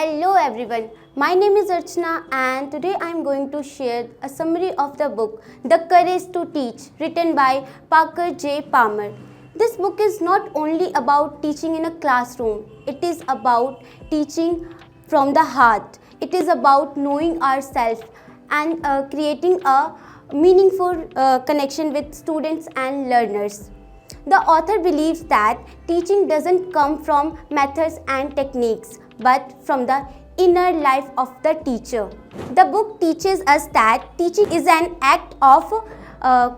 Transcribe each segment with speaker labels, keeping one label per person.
Speaker 1: Hello everyone, my name is Archana and today I am going to share a summary of the book The Courage to Teach, written by Parker J. Palmer. This book is not only about teaching in a classroom, it is about teaching from the heart. It is about knowing ourselves and creating a meaningful connection with students and learners. The author believes that teaching doesn't come from methods and techniques, but from the inner life of the teacher. The book teaches us that teaching is an act of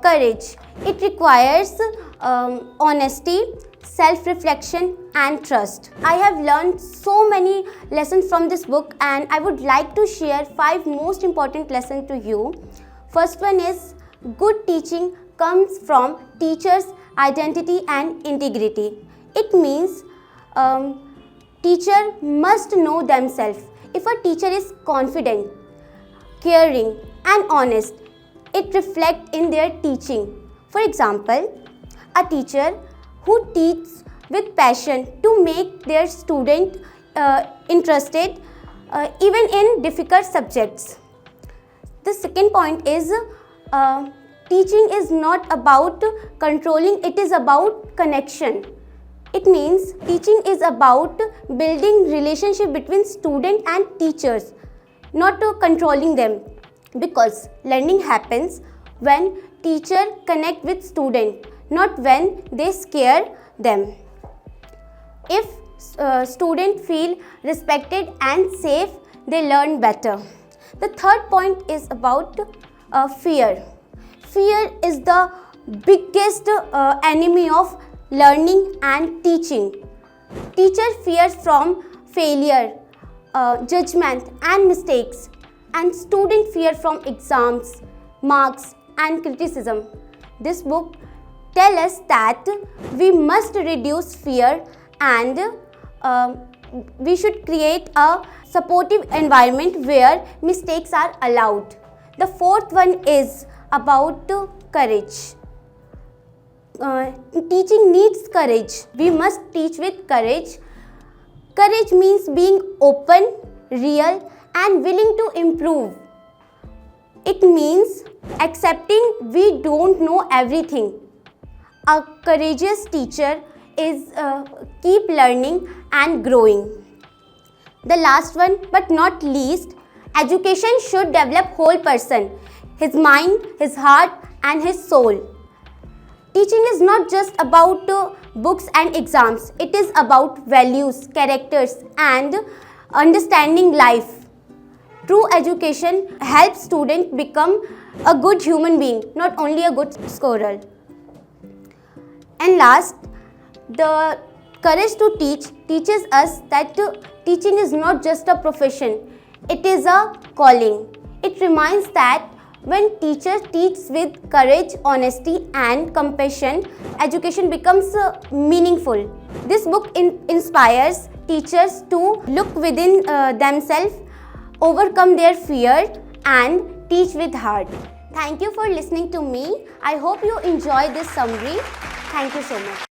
Speaker 1: courage. It requires honesty, self-reflection and trust. I have learned so many lessons from this book and I would like to share 5 most important lessons to you. First one is good teaching comes from teachers' identity and integrity. It means teacher must know themselves. If a teacher is confident, caring and honest, it reflects in their teaching. For example, a teacher who teaches with passion to make their student interested even in difficult subjects. The second point is teaching is not about controlling, it is about connection. It means teaching is about building relationship between student and teachers, not controlling them. Because learning happens when teacher connect with student, not when they scare them. If student feel respected and safe, they learn better. The third point is about fear. Fear is the biggest enemy of learning and teaching. Teacher fears from failure, judgment and mistakes, and student fear from exams, marks and criticism. This book tells us that we must reduce fear and we should create a supportive environment where mistakes are allowed. The fourth one is about courage. Teaching needs courage. We must teach with courage. Courage means being open, real and willing to improve. It means accepting we don't know everything. A courageous teacher is keep learning and growing. The last one but not least, education should develop whole person, his mind, his heart and his soul. Teaching is not just about books and exams. It is about values, characters and understanding life. True education helps students become a good human being, not only a good scholar. And last, the courage to teach teaches us that teaching is not just a profession, it is a calling. It reminds that when teachers teach with courage, honesty and compassion, education becomes meaningful. This book inspires teachers to look within themselves, overcome their fear and teach with heart. Thank you for listening to me. I hope you enjoy this summary. Thank you so much.